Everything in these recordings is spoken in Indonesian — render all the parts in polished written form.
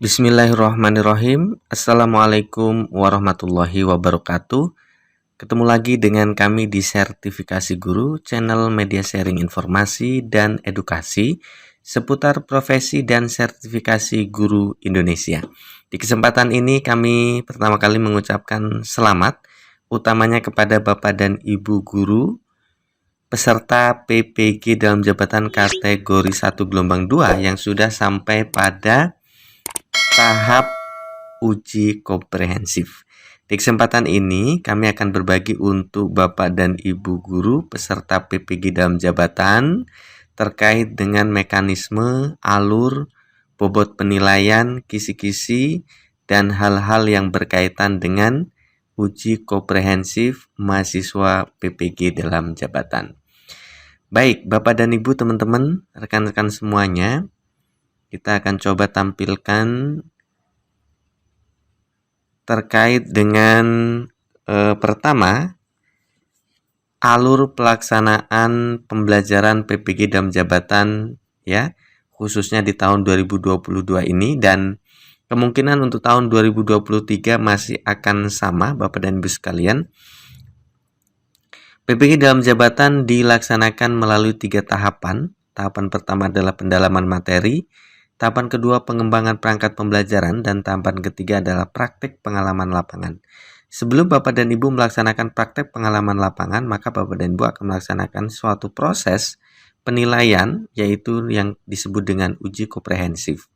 Bismillahirrahmanirrahim. Assalamualaikum warahmatullahi wabarakatuh. Ketemu lagi dengan kami di Sertifikasi Guru, channel media sharing informasi dan edukasi seputar profesi dan sertifikasi guru Indonesia. Di kesempatan ini kami pertama kali mengucapkan selamat utamanya kepada Bapak dan Ibu guru peserta PPG dalam jabatan kategori 1 gelombang 2 yang sudah sampai pada tahap uji komprehensif. Di kesempatan ini kami akan berbagi untuk Bapak dan Ibu guru peserta PPG dalam jabatan terkait dengan mekanisme, alur, bobot penilaian, kisi-kisi, dan hal-hal yang berkaitan dengan uji komprehensif mahasiswa PPG dalam jabatan. Baik, Bapak dan Ibu, teman-teman, rekan-rekan semuanya, kita akan coba tampilkan terkait dengan pertama, alur pelaksanaan pembelajaran PPG dalam jabatan ya, khususnya di tahun 2022 ini, dan kemungkinan untuk tahun 2023 masih akan sama Bapak dan Ibu sekalian. PPG dalam jabatan dilaksanakan melalui 3 tahapan. Tahapan pertama adalah pendalaman materi, tahapan kedua pengembangan perangkat pembelajaran, dan tahapan ketiga adalah praktik pengalaman lapangan. Sebelum Bapak dan Ibu melaksanakan praktek pengalaman lapangan, maka Bapak dan Ibu akan melaksanakan suatu proses penilaian, yaitu yang disebut dengan uji komprehensif.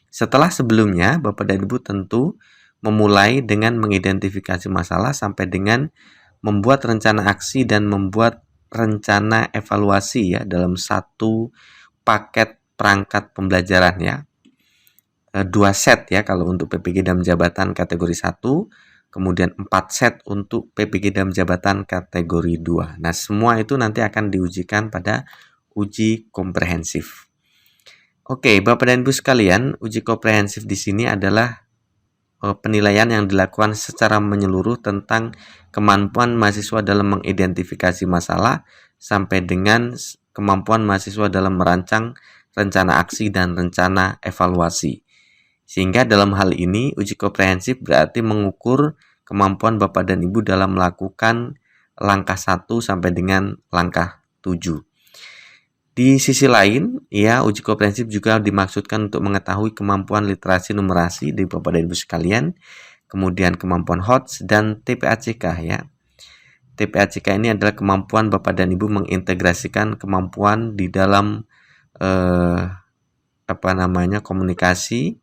Setelah sebelumnya, Bapak dan Ibu tentu memulai dengan mengidentifikasi masalah sampai dengan membuat rencana aksi dan membuat rencana evaluasi ya dalam satu paket perangkat pembelajaran ya. 2 set ya kalau untuk PPG dalam jabatan kategori 1, kemudian 4 set untuk PPG dalam jabatan kategori 2. Nah, semua itu nanti akan diujikan pada uji komprehensif. Oke, Bapak dan Ibu sekalian, uji komprehensif di sini adalah penilaian yang dilakukan secara menyeluruh tentang kemampuan mahasiswa dalam mengidentifikasi masalah sampai dengan kemampuan mahasiswa dalam merancang rencana aksi dan rencana evaluasi. Sehingga dalam hal ini uji komprehensif berarti mengukur kemampuan Bapak dan Ibu dalam melakukan langkah 1 sampai dengan langkah 7. Di sisi lain, ya, uji komprehensif juga dimaksudkan untuk mengetahui kemampuan literasi numerasi dari Bapak dan Ibu sekalian, kemudian kemampuan HOTS dan TPACK ya. TPACK ini adalah kemampuan Bapak dan Ibu mengintegrasikan kemampuan di dalam komunikasi,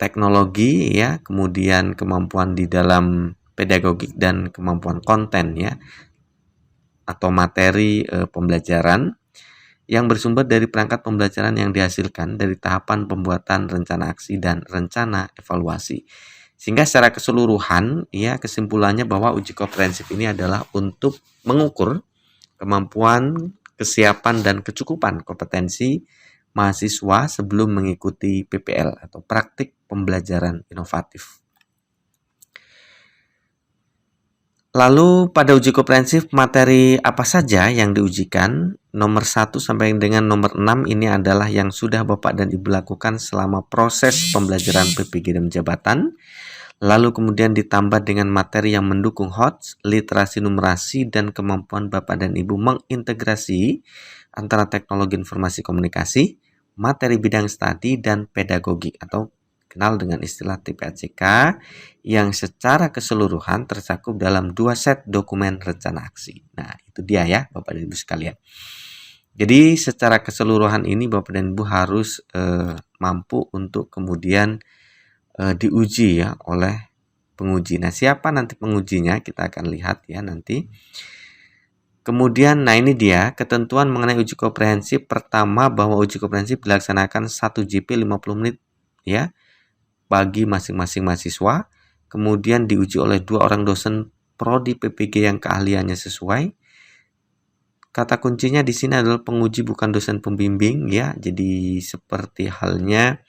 teknologi ya, kemudian kemampuan di dalam pedagogik dan kemampuan konten ya, atau materi pembelajaran yang bersumber dari perangkat pembelajaran yang dihasilkan dari tahapan pembuatan rencana aksi dan rencana evaluasi. Sehingga secara keseluruhan ya, kesimpulannya bahwa uji komprehensif ini adalah untuk mengukur kemampuan, kesiapan, dan kecukupan kompetensi mahasiswa sebelum mengikuti PPL atau praktik pembelajaran inovatif. Lalu pada uji komprehensif materi apa saja yang diujikan? Nomor 1 sampai dengan nomor 6 ini adalah yang sudah Bapak dan Ibu lakukan selama proses pembelajaran PPG dalam jabatan. Lalu kemudian ditambah dengan materi yang mendukung HOTS, literasi numerasi, dan kemampuan Bapak dan Ibu mengintegrasi antara teknologi informasi komunikasi, materi bidang studi, dan pedagogik atau kenal dengan istilah TPACK yang secara keseluruhan tercakup dalam 2 set dokumen rencana aksi. Nah, itu dia ya Bapak dan Ibu sekalian. Jadi secara keseluruhan ini Bapak dan Ibu harus mampu untuk kemudian diuji ya oleh penguji. Nah, siapa nanti pengujinya kita akan lihat ya nanti. Kemudian, nah ini dia ketentuan mengenai uji komprehensif. Pertama, bahwa uji komprehensif dilaksanakan 1 JP 50 menit ya bagi masing-masing mahasiswa. Kemudian diuji oleh 2 orang dosen prodi PPG yang keahliannya sesuai. Kata kuncinya di sini adalah penguji bukan dosen pembimbing ya. Jadi seperti halnya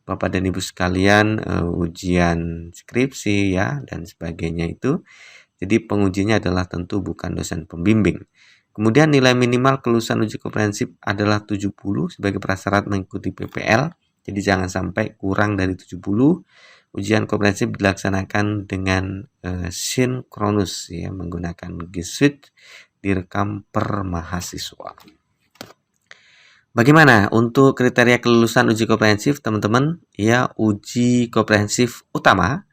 Bapak dan Ibu sekalian ujian skripsi ya dan sebagainya itu. Jadi pengujinya adalah tentu bukan dosen pembimbing. Kemudian nilai minimal kelulusan uji komprehensif adalah 70 sebagai prasyarat mengikuti PPL. Jadi jangan sampai kurang dari 70. Ujian komprehensif dilaksanakan dengan sinkronus ya, menggunakan G Suite, direkam per mahasiswa. Bagaimana untuk kriteria kelulusan uji komprehensif, teman-teman? Ya, uji komprehensif utama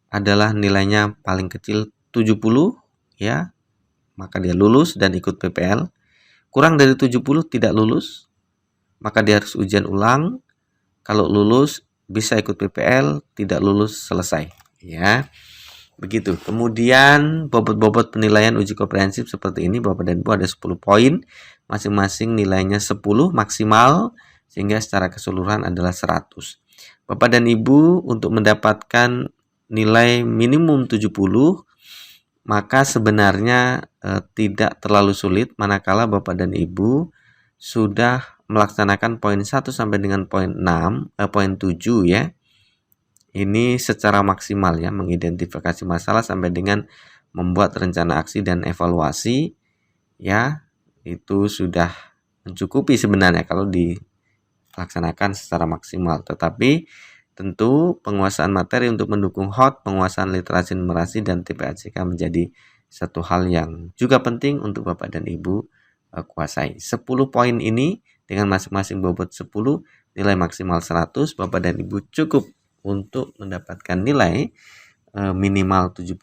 adalah nilainya paling kecil 70 ya, maka dia lulus dan ikut PPL. Kurang dari 70 tidak lulus, maka dia harus ujian ulang. Kalau lulus bisa ikut PPL, tidak lulus selesai ya. Begitu. Kemudian bobot-bobot penilaian uji komprehensif seperti ini, Bapak dan Ibu, ada 10 poin. Masing-masing nilainya 10 maksimal, sehingga secara keseluruhan adalah 100. Bapak dan Ibu untuk mendapatkan nilai minimum 70, maka sebenarnya tidak terlalu sulit manakala Bapak dan Ibu sudah melaksanakan poin 1 sampai dengan poin 7 ya. Ini secara maksimal ya, mengidentifikasi masalah sampai dengan membuat rencana aksi dan evaluasi ya, itu sudah mencukupi sebenarnya kalau dilaksanakan secara maksimal. Tetapi tentu penguasaan materi untuk mendukung HOT, penguasaan literasi numerasi dan TPACK menjadi satu hal yang juga penting untuk Bapak dan Ibu kuasai. 10 poin ini dengan masing-masing bobot 10, nilai maksimal 100, Bapak dan Ibu cukup untuk mendapatkan nilai minimal 70,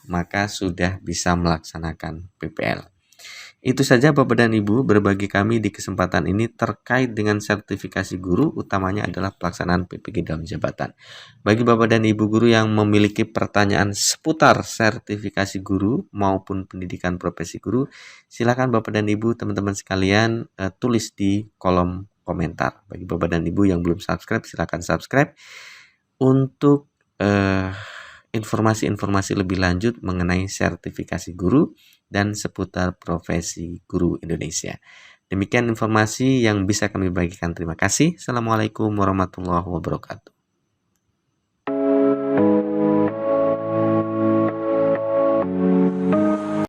maka sudah bisa melaksanakan PPL. Itu saja Bapak dan Ibu berbagi kami di kesempatan ini terkait dengan sertifikasi guru, utamanya adalah pelaksanaan PPG dalam jabatan. Bagi Bapak dan Ibu guru yang memiliki pertanyaan seputar sertifikasi guru maupun pendidikan profesi guru, silakan Bapak dan Ibu teman-teman sekalian tulis di kolom komentar. Bagi Bapak dan Ibu yang belum subscribe, silakan subscribe untuk informasi-informasi lebih lanjut mengenai sertifikasi guru dan seputar profesi guru Indonesia. Demikian informasi yang bisa kami bagikan. Terima kasih. Assalamualaikum warahmatullahi wabarakatuh.